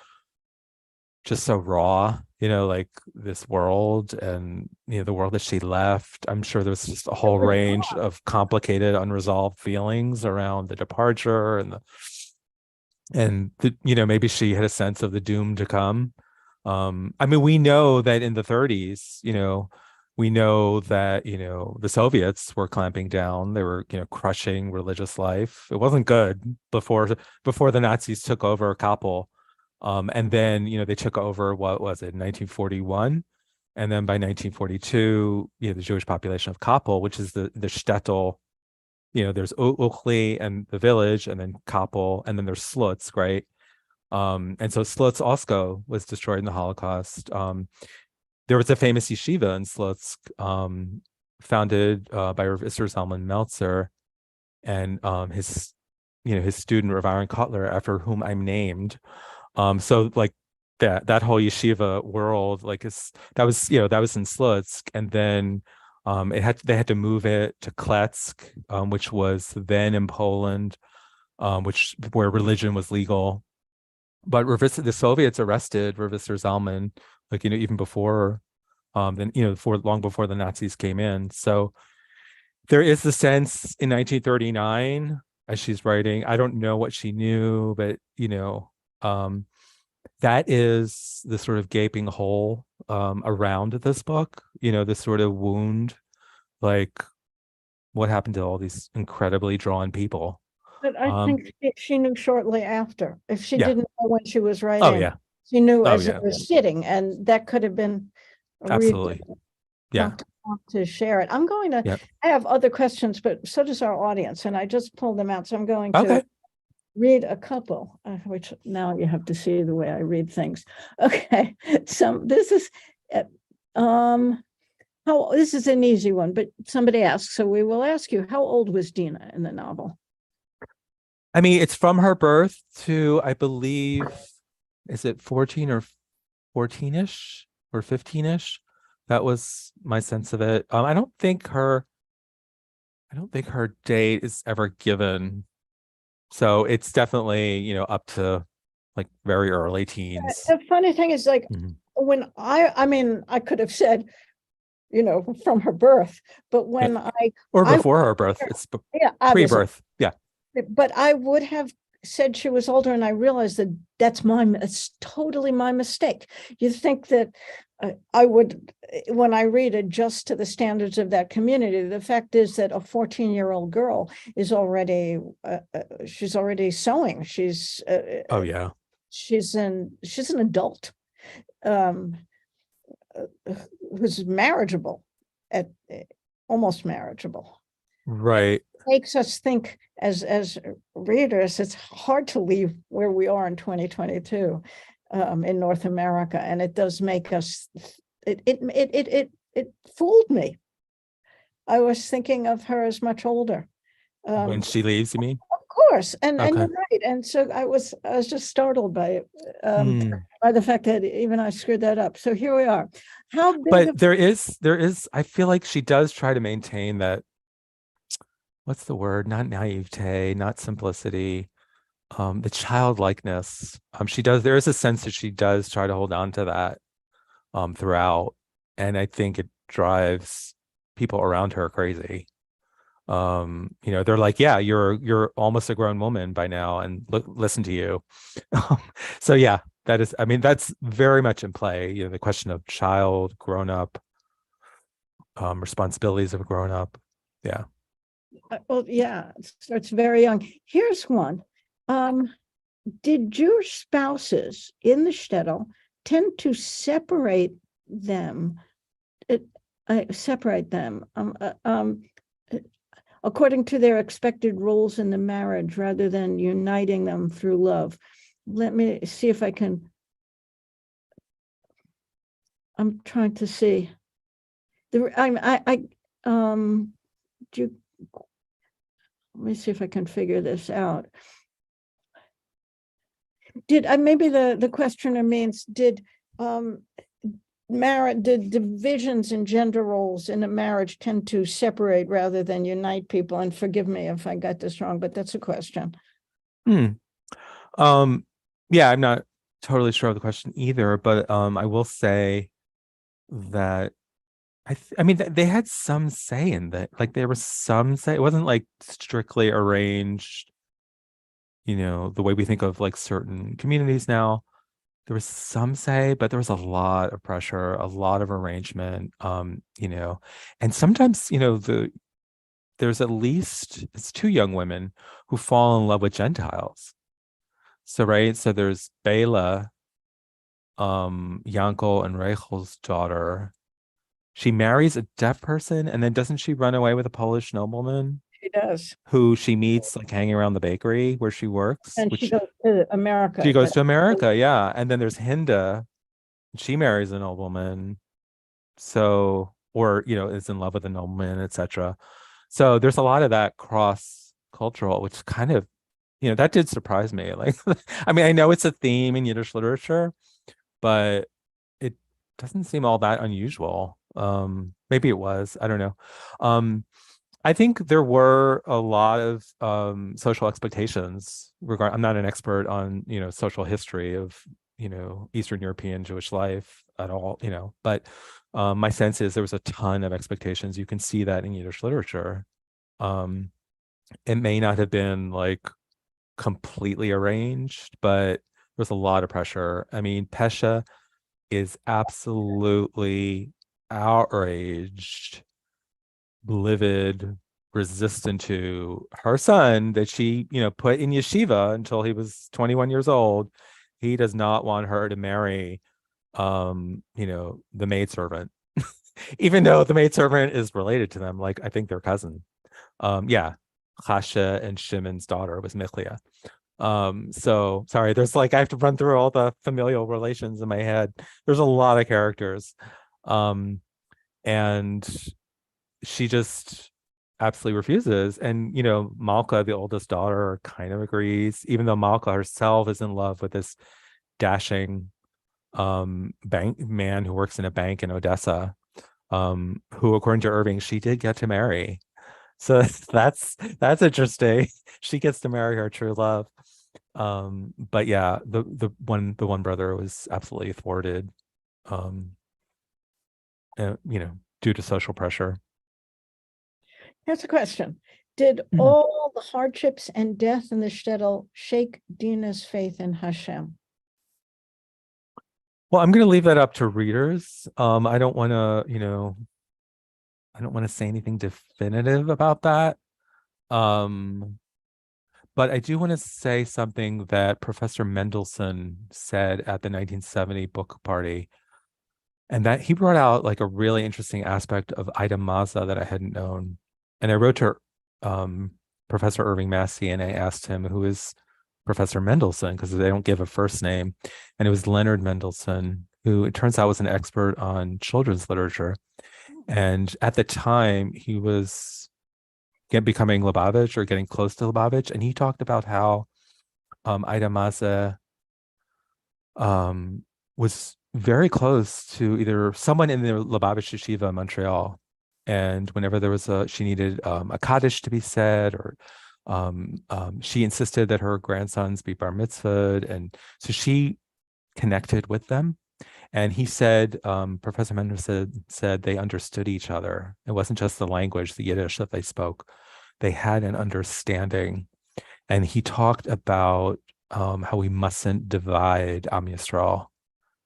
B: raw, like this world, and the world that she left. I'm sure there was just a whole range of complicated, unresolved feelings around the departure, and maybe she had a sense of the doom to come. I mean, we know that in the 30s, we know that the Soviets were clamping down. They were crushing religious life. It wasn't good before the Nazis took over Kappel, and then they took over, what was it, 1941, and then by 1942, the Jewish population of Kappel, which is the shtetl. There's Uchli and the village, and then Kappel, and then there's Slutsk, right? And so Slutsk also was destroyed in the Holocaust. There was a famous yeshiva in Slutsk, founded by Rav Isser Zalman Meltzer, and his student Rav Aaron Kotler, after whom I'm named. So like that whole yeshiva world, like that was in Slutsk, and then they had to move it to Kletsk, which was then in Poland, where religion was legal. But the Soviets arrested Rav Isser Zalman, like even before, long before the Nazis came in. So there is the sense in 1939 as she's writing. I don't know what she knew, but that is the sort of gaping hole around this book, this sort of wound, like what happened to all these incredibly drawn people.
C: But I think she knew shortly after. If she
B: Yeah.
C: didn't know when she was
B: Oh
C: writing,
B: yeah.
C: she knew
B: Oh
C: as
B: yeah.
C: it was sitting, and that could have been a
B: Absolutely.
C: reason
B: Yeah.
C: not to share it. I'm going to,
B: Yep.
C: I have other questions, but so does our audience, and I just pulled them out. So I'm going
B: Okay.
C: to read a couple, which now you have to see the way I read things. Okay. So this is, this is an easy one, but somebody asked, so we will ask you, how old was Dina in the novel?
B: I mean, it's from her birth to, I believe, is it 14 or 14-ish or 15-ish? That was my sense of it. I don't think her date is ever given. So it's definitely, up to like very early teens.
C: The funny thing is, like, when I mean, I could have said, from her birth, but when
B: or before her birth, it's pre-birth. Yeah.
C: But I would have said she was older, and I realized that it's totally my mistake. You think that I would, when I read, adjust to the standards of that community. The fact is that a 14-year-old girl is already, she's already sewing. She's
B: oh yeah. She's
C: an adult who's marriageable, almost marriageable.
B: Right.
C: Makes us think as readers, it's hard to leave where we are in 2022 in North America, and it does make us. It fooled me. I was thinking of her as much older.
B: When she leaves, you mean?
C: Of course, and
B: Okay.
C: you're right. And so I was just startled by it, by the fact that even I screwed that up. So here we are. How big?
B: But there is. I feel like she does try to maintain that. What's the word? Not naivete, not simplicity, the childlikeness. There is a sense that she does try to hold on to that throughout. And I think it drives people around her crazy. They're like, yeah, you're almost a grown woman by now, and listen to you. So yeah, that's very much in play. The question of child, grown up, responsibilities of a grown up. Yeah.
C: Well, yeah, so it's very young. Here's one. Did Jewish spouses in the shtetl tend to separate them according to their expected roles in the marriage rather than uniting them through love? Let me see if I can. I'm trying to see. Let me see if I can figure this out. Maybe the questioner means, did divisions in gender roles in a marriage tend to separate rather than unite people? And forgive me if I got this wrong, but that's a question.
B: Yeah, I'm not totally sure of the question either, but I will say that I mean, they had some say in that. Like, there was some say. It wasn't like strictly arranged, the way we think of like certain communities now. There was some say, but there was a lot of pressure, a lot of arrangement, and sometimes, there's at least it's two young women who fall in love with Gentiles. So, right. So there's Bela, Yankel and Rachel's daughter. She marries a deaf person, and then doesn't she run away with a Polish nobleman?
C: She does.
B: Who she meets like hanging around the bakery where she works.
C: And she goes to America.
B: She goes to America, yeah. And then there's Hinda. She marries a nobleman. So, or, is in love with a nobleman, etc. So there's a lot of that cross-cultural, which kind of, that did surprise me. Like, I mean, I know it's a theme in Yiddish literature, but it doesn't seem all that unusual. Maybe it was, I don't know. I think there were a lot of social expectations I'm not an expert on, social history of, Eastern European Jewish life at all, but my sense is there was a ton of expectations. You can see that in Yiddish literature. It may not have been like completely arranged, but there's a lot of pressure. I mean, Pesha is absolutely outraged, livid, resistant to her son that she, put in yeshiva until he was 21 years old. He does not want her to marry, the maidservant, even though the maidservant is related to them. Like, I think they're cousin. Yeah, Chasha and Shimon's daughter was Michlia. So sorry, there's like, I have to run through all the familial relations in my head. There's a lot of characters. And she just absolutely refuses. And, Malka, the oldest daughter, kind of agrees, even though Malka herself is in love with this dashing bank man who works in a bank in Odessa, who, according to Irving, she did get to marry. So that's interesting. She gets to marry her true love. But yeah, the one brother was absolutely thwarted, due to social pressure.
C: Here's a question. Did all the hardships and death in the shtetl shake Dina's faith in Hashem?
B: Well, I'm going to leave that up to readers. I don't want to, I don't want to say anything definitive about that. But I do want to say something that Professor Mendelssohn said at the 1970 book party, and that he brought out like a really interesting aspect of Ida Maza that I hadn't known. And I wrote to Professor Irving Massey, and I asked him who is Professor Mendelssohn, because they don't give a first name. And it was Leonard Mendelssohn, who it turns out was an expert on children's literature. And at the time, he was becoming Lubavitch or getting close to Lubavitch. And he talked about how Ida Maza was very close to either someone in the Lubavitch Yeshiva in Montreal. And whenever there was she needed a Kaddish to be said, or she insisted that her grandsons be bar mitzvahed. And so she connected with them. And he said, Professor Mendelssohn said they understood each other. It wasn't just the language, the Yiddish that they spoke. They had an understanding. And he talked about how we mustn't divide Am Yisrael,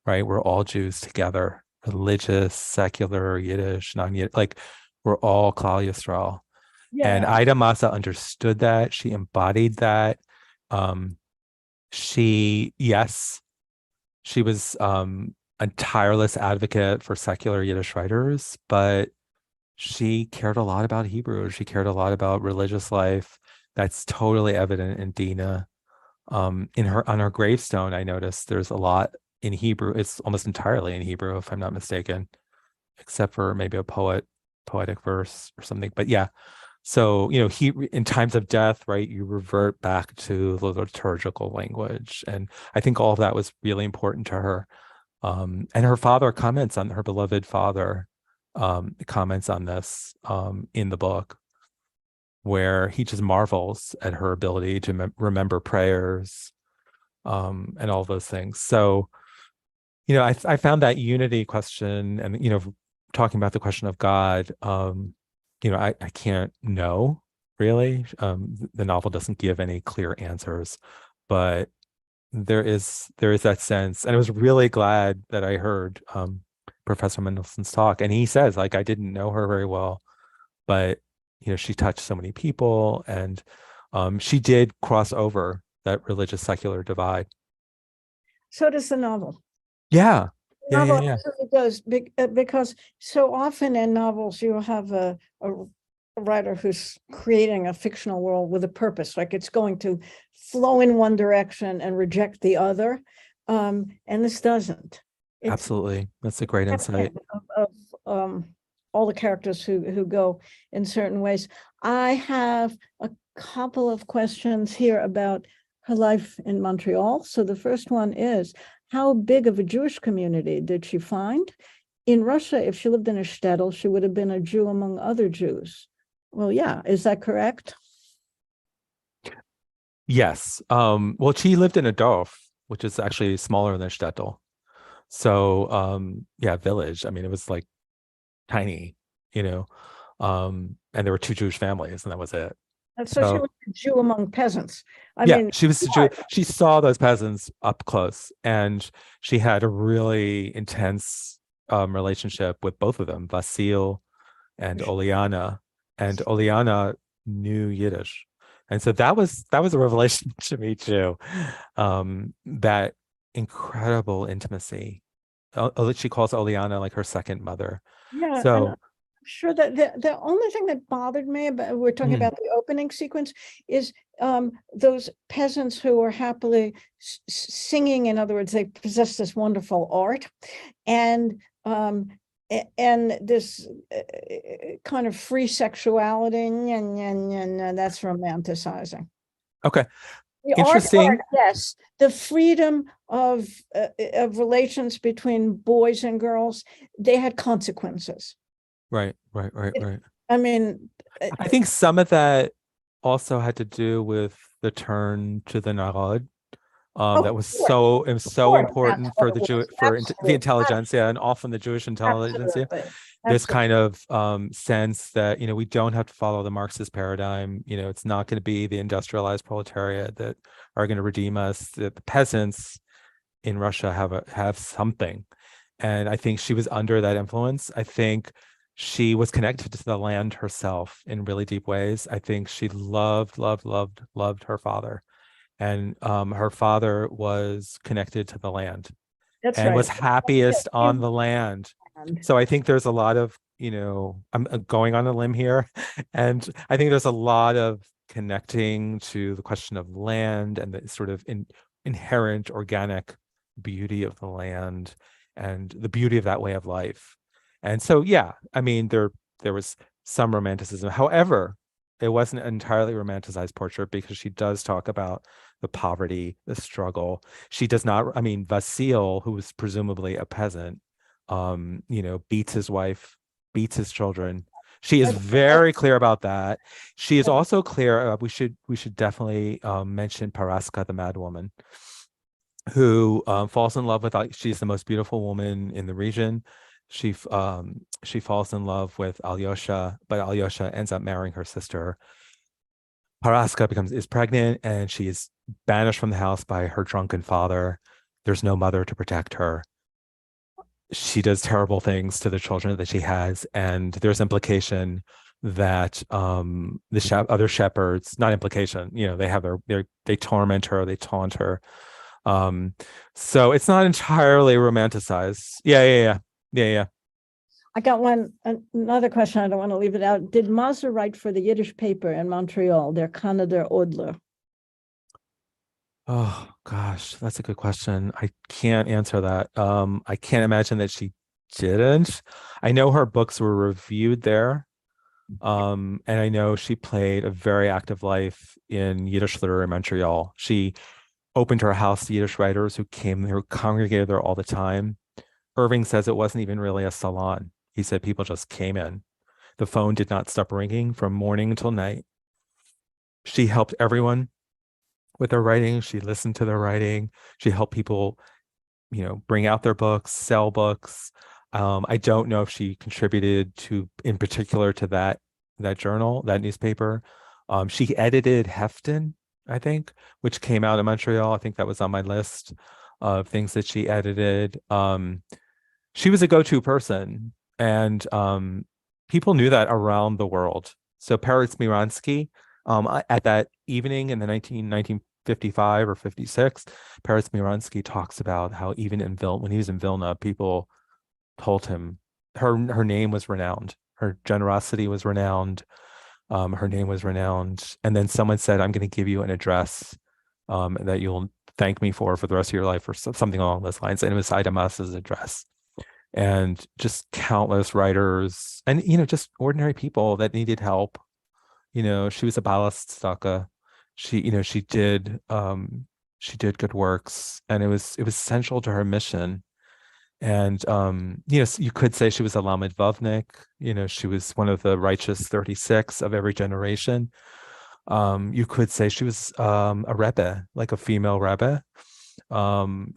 B: right? We're all Jews together, religious, secular, Yiddish, non-Yiddish, like we're all Klal Yisrael. Yeah. And Ida Maza understood that. She embodied that. She was a tireless advocate for secular Yiddish writers, but she cared a lot about Hebrew. She cared a lot about religious life. That's totally evident in Dina. On her gravestone, I noticed there's a lot in Hebrew. It's almost entirely in Hebrew, if I'm not mistaken, except for maybe a poetic verse or something. But yeah, so in times of death, right, you revert back to the liturgical language, and I think all of that was really important to her. And her father comments on her beloved father, comments on this in the book, where he just marvels at her ability to remember prayers, and all those things. So, I found that unity question, and talking about the question of God, I can't know really. The novel doesn't give any clear answers, but there is that sense. And I was really glad that I heard Professor Mendelssohn's talk, and he says, like, I didn't know her very well, but she touched so many people, and she did cross over that religious secular divide.
C: So does the novel.
B: Yeah.
C: The novel absolutely does, because so often in novels you have a writer who's creating a fictional world with a purpose, like it's going to flow in one direction and reject the other, and this doesn't.
B: Absolutely, that's a great insight
C: of all the characters who go in certain ways. I have a couple of questions here about her life in Montreal. So the first one is, how big of a Jewish community did she find? In Russia, if she lived in a shtetl, she would have been a Jew among other Jews. Well, yeah, is that correct?
B: Yes. Well, she lived in a dorf, which is actually smaller than a shtetl. So, village. I mean, it was like tiny, and there were 2 Jewish families, and that was it.
C: So she was a Jew among peasants. I
B: Yeah,
C: mean,
B: she was a Jew. She saw those peasants up close, and she had a really intense relationship with both of them, Vasil and Oleana. And Oleana knew Yiddish. And so that was a revelation to me too. That incredible intimacy. She calls Oleana like her second mother.
C: yeah,
B: So
C: and I'm sure that the only thing that bothered me about, we're talking about the opening sequence, is those peasants who are happily singing. In other words, they possess this wonderful art, and this kind of free sexuality, and that's romanticizing.
B: okay.
C: The
B: Interesting.
C: art, yes, the freedom of relations between boys and girls, they had consequences.
B: Right.
C: I mean,
B: I think some of that also had to do with the turn to the Narod. That was so important for the intelligentsia, and often the Jewish intelligentsia. This kind of sense that, we don't have to follow the Marxist paradigm. It's not going to be the industrialized proletariat that are going to redeem us. That the peasants in Russia have something, and I think she was under that influence. I think she was connected to the land herself in really deep ways. I think she loved her father, and her father was connected to the land.
C: That's
B: and
C: right.
B: Was happiest on the land. So I think there's a lot of, I'm going on a limb here, and I think there's a lot of connecting to the question of land and the sort of inherent organic beauty of the land and the beauty of that way of life. And so, yeah, I mean, there was some romanticism. However, it wasn't an entirely romanticized portrait, because she does talk about the poverty, the struggle. She does not, I mean, Vasil, who was presumably a peasant, beats his wife, beats his children. She is very clear about that. She is also clear, we should definitely mention Paraska, the mad woman, who falls in love with, she's the most beautiful woman in the region. She falls in love with Alyosha, but Alyosha ends up marrying her sister. Paraska is pregnant, and she is banished from the house by her drunken father. There's no mother to protect her. She does terrible things to the children that she has, and there's implication that other shepherds, not implication, they have they torment her, they taunt her. So it's not entirely romanticized. Yeah.
C: I got another question. I don't want to leave it out. Did Mazur write for the Yiddish paper in Montreal, Der Kanada Odler?
B: Oh gosh, that's a good question. I can't answer that. I can't imagine that she didn't. I know her books were reviewed there. And I know she played a very active life in Yiddish literature in Montreal. She opened her house to Yiddish writers who congregated there all the time. Irving says it wasn't even really a salon. He said people just came in. The phone did not stop ringing from morning until night. She helped everyone with their writing. She listened to their writing. She helped people, bring out their books, sell books. I don't know if she contributed in particular to that journal, that newspaper. She edited Hefton, I think, which came out in Montreal. I think that was on my list of things that she edited. She was a go-to person, and people knew that around the world. So Peretz Miransky, at that evening in the 1955 or 56, Peretz Miransky talks about how even when he was in Vilna, people told him her name was renowned, her generosity was renowned, her name was renowned. And then someone said, I'm going to give you an address that you'll thank me for the rest of your life, or something along those lines. And it was Ida Maas's address. And just countless writers and, just ordinary people that needed help. She was a ballast She did good works, and it was essential to her mission. And, you could say she was a Lamed Vavnik. She was one of the righteous 36 of every generation. You could say she was a Rebbe, like a female Rebbe.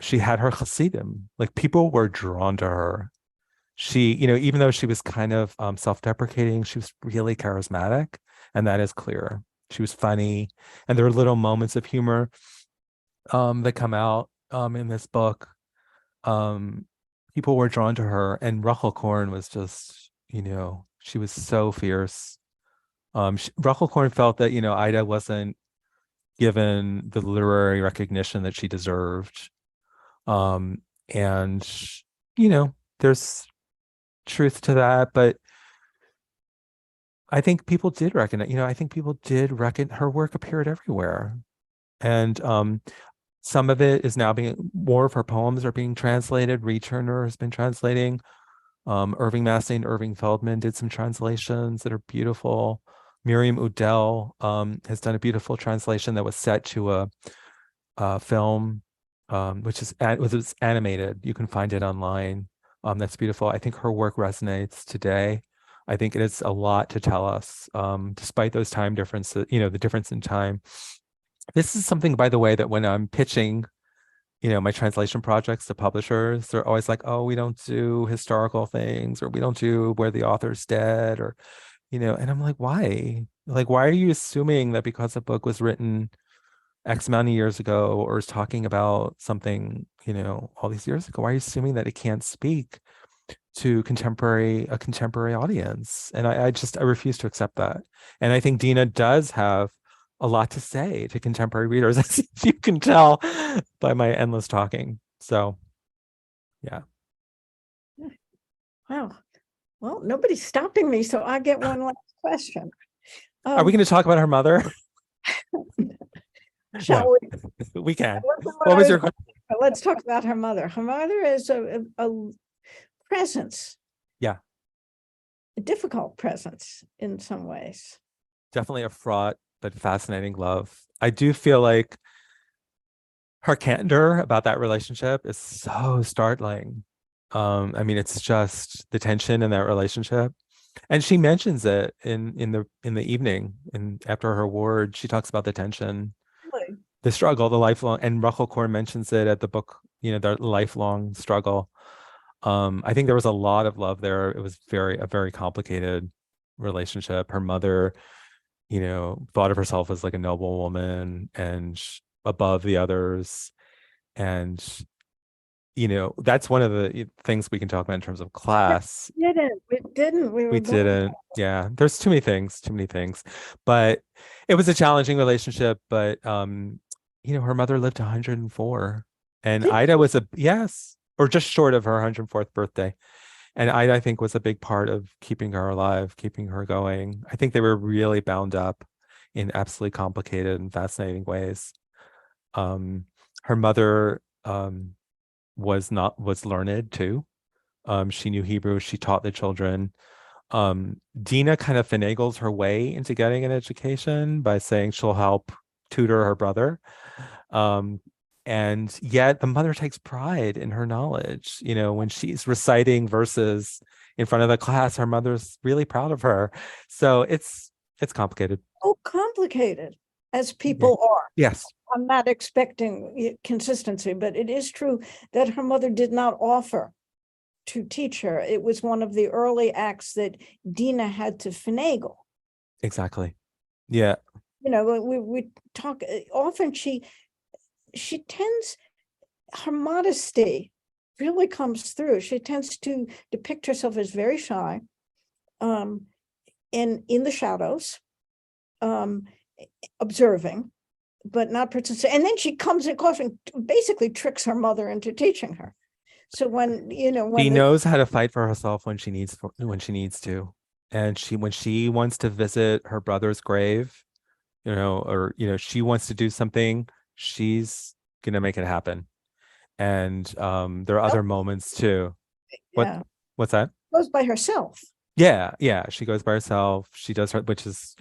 B: She had her Hasidim, like people were drawn to her. She, even though she was kind of self-deprecating, she was really charismatic, and that is clear. she was funny, and there are little moments of humor that come out in this book. People were drawn to her, and Rachel Korn was just, she was so fierce. Rachel Korn felt that, Ida wasn't given the literary recognition that she deserved. And, there's truth to that, but I think people did recognize, her work appeared everywhere. And some of it is now more of her poems are being translated. Reed Turner has been translating. Irving Massey and Irving Feldman did some translations that are beautiful. Miriam Udell has done a beautiful translation that was set to a film, which was animated. You can find it online. That's beautiful. I think her work resonates today. I think it is a lot to tell us, despite those time differences, the difference in time. This is something, by the way, that when I'm pitching, my translation projects to publishers, they're always like, oh, we don't do historical things, or we don't do where the author's dead, or, and I'm like, why? Like, why are you assuming that because a book was written X amount of years ago, or is talking about something, all these years ago, why are you assuming that it can't speak to a contemporary audience? And I refuse to accept that. And I think Dina does have a lot to say to contemporary readers, as you can tell by my endless talking. So, yeah.
C: Wow. Well, nobody's stopping me, so I get one last question.
B: Are we going to talk about her mother?
C: Shall we?
B: We can. What was your question?
C: Let's talk about her mother. Her mother is a presence.
B: Yeah.
C: A difficult presence in some ways.
B: Definitely a fraught but fascinating love. I do feel like her candor about that relationship is so startling. It's just the tension in that relationship. And she mentions it in the evening, and after her award, she talks about the tension,
C: Really?
B: the struggle, the lifelong, and Rachel Korn mentions it at the book, the lifelong struggle. I think there was a lot of love there. It was a very complicated relationship. Her mother, thought of herself as like a noble woman and above the others. And, that's one of the things we can talk about in terms of class.
C: We didn't.
B: We didn't. Yeah. There's too many things. But it was a challenging relationship. But, her mother lived 104. And Ida was yes, or just short of her 104th birthday. And I think was a big part of keeping her alive, keeping her going. I think they were really bound up in absolutely complicated and fascinating ways. Her mother was learned too. She knew Hebrew. She taught the children. Dina kind of finagles her way into getting an education by saying she'll help tutor her brother. And yet the mother takes pride in her knowledge. When she's reciting verses in front of the class, her mother's really proud of her. So it's complicated.
C: Oh, complicated, as people are.
B: Yes.
C: I'm not expecting consistency, but it is true that her mother did not offer to teach her. It was one of the early acts that Dina had to finagle.
B: Exactly. Yeah.
C: We talk often. She tends, her modesty really comes through. She tends to depict herself as very shy, and in the shadows, observing, but not participating. And then she comes across and basically tricks her mother into teaching her. So when
B: she knows how to fight for herself when she needs to, and when she wants to visit her brother's grave, or she wants to do something, she's gonna make it happen. And there are other moments too. What's that?
C: Goes by herself.
B: Yeah, she goes by herself. She does her, which is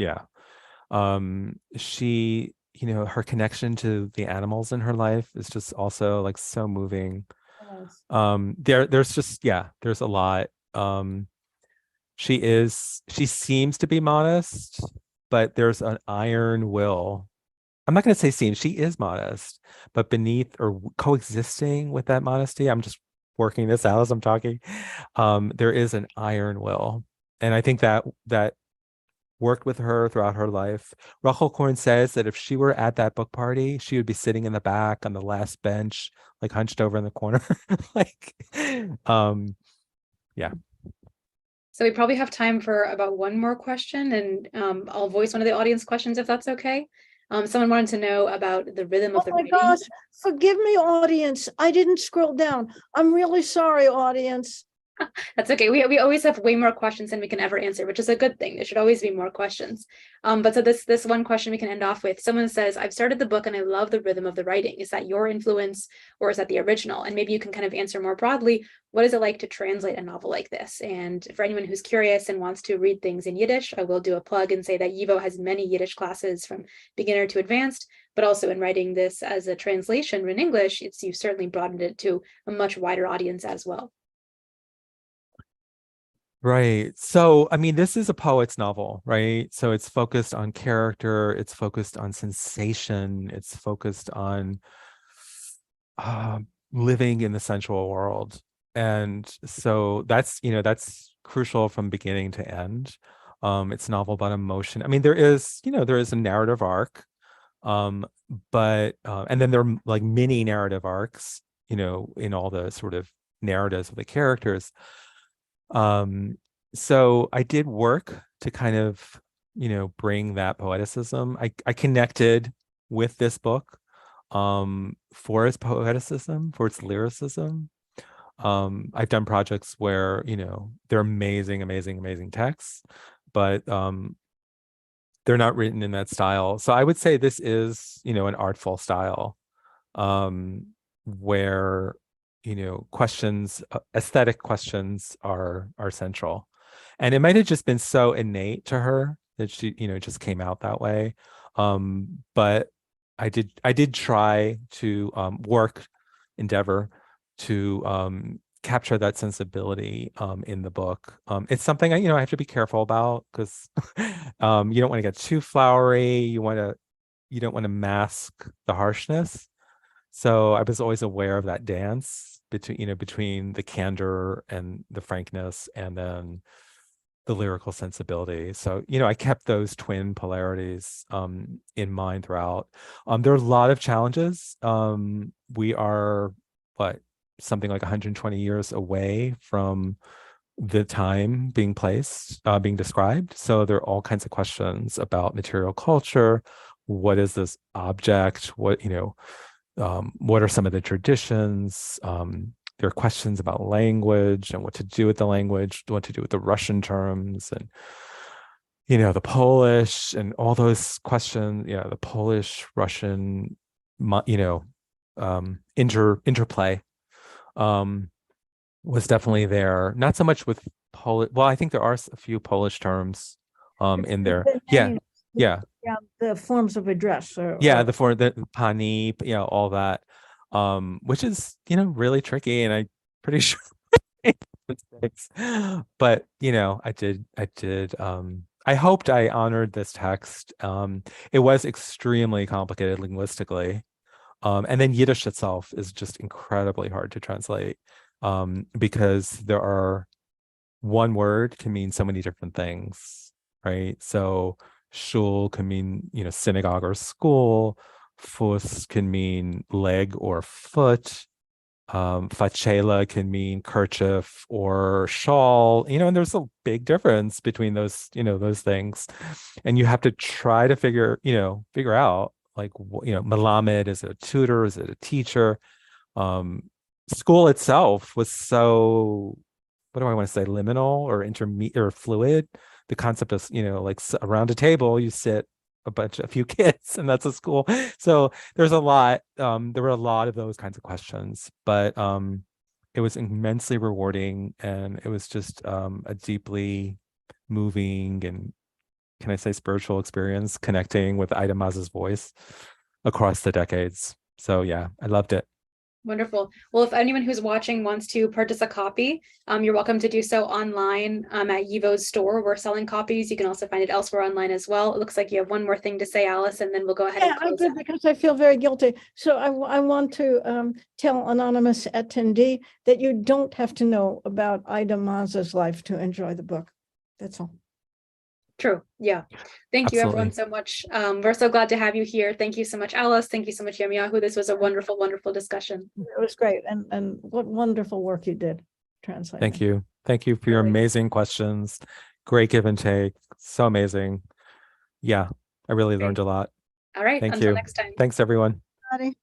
B: she, her connection to the animals in her life is just also like so moving. There's a lot. She seems to be modest, but there's an iron will. I'm not going to say seems, she is modest, but beneath or coexisting with that modesty, I'm just working this out as I'm talking. There is an iron will. And I think that worked with her throughout her life. Rachel Korn says that if she were at that book party, she would be sitting in the back on the last bench, like hunched over in the corner. Like, yeah.
A: So we probably have time for about one more question, and I'll voice one of the audience questions if that's okay. Someone wanted to know about the rhythm of the writing.
C: Gosh, forgive me, audience. I didn't scroll down. I'm really sorry, audience.
A: That's okay. We always have way more questions than we can ever answer, which is a good thing. There should always be more questions. But so this one question we can end off with. Someone says, I've started the book and I love the rhythm of the writing. Is that your influence or is that the original? And maybe you can kind of answer more broadly, what is it like to translate a novel like this? And for anyone who's curious and wants to read things in Yiddish, I will do a plug and say that YIVO has many Yiddish classes from beginner to advanced, but also in writing this as a translation in English, you've certainly broadened it to a much wider audience as well.
B: Right. So, I mean, this is a poet's novel, right? So it's focused on character, it's focused on sensation, it's focused on living in the sensual world. And so that's crucial from beginning to end. It's a novel about emotion. I mean, there is a narrative arc, but and then there are like mini narrative arcs, in all the sort of narratives of the characters. So I did work to kind of, bring that poeticism. I connected with this book for its poeticism, for its lyricism. I've done projects where, they're amazing texts, but they're not written in that style. So I would say this is, an artful style, where questions, aesthetic questions are central. And it might have just been so innate to her that she, just came out that way. But I did try to endeavor to capture that sensibility in the book. It's something I have to be careful about because you don't want to get too flowery. You don't want to mask the harshness. So I was always aware of that dance between the candor and the frankness and then the lyrical sensibility. So, I kept those twin polarities in mind throughout. There are a lot of challenges. We are something like 120 years away from the time being described. So there are all kinds of questions about material culture. What is this object? What are some of the traditions? There are questions about language and what to do with the language, what to do with the Russian terms and, the Polish and all those questions, the Polish, Russian, interplay was definitely there. Not so much with Polish. Well, I think there are a few Polish terms in there. Yeah.
C: The forms of address.
B: The pani, all that, which is really tricky, and I'm pretty sure mistakes. But I did. I hoped I honored this text. It was extremely complicated linguistically, and then Yiddish itself is just incredibly hard to translate, because one word can mean so many different things, right? So shul can mean, synagogue or school. Fus can mean leg or foot. Fachela can mean kerchief or shawl, and there's a big difference between those, those things. And you have to try to figure out like, Melamed, is it a tutor? Is it a teacher? School itself was so, what do I want to say, liminal or intermediate or fluid. The concept of, like around a table, you sit a few kids and that's a school. So there's a lot, there were a lot of those kinds of questions, but it was immensely rewarding. And it was just a deeply moving and, can I say, spiritual experience connecting with Ida Maz's voice across the decades. So yeah, I loved it.
A: Wonderful. Well, if anyone who's watching wants to purchase a copy, you're welcome to do so online at YIVO's store. We're selling copies. You can also find it elsewhere online as well. It looks like you have one more thing to say, Alice, and then we'll go ahead and close out.
C: Because I feel very guilty. So I want to tell anonymous attendee that you don't have to know about Ida Maz's life to enjoy the book. That's all.
A: True. Yeah. Thank you everyone
B: Absolutely.
A: so much. We're so glad to have you here. Thank you so much, Alice. Thank you so much, Yermiyahu. This was a wonderful, wonderful discussion.
C: It was great. And what wonderful work you did translating.
B: Thank you. Thank you for your
A: Really.
B: amazing questions. Great give and take. So amazing. Yeah, I really learned a lot.
A: All right.
B: Thank
A: Until
B: you.
A: next time.
B: Thanks, everyone.
C: Everybody.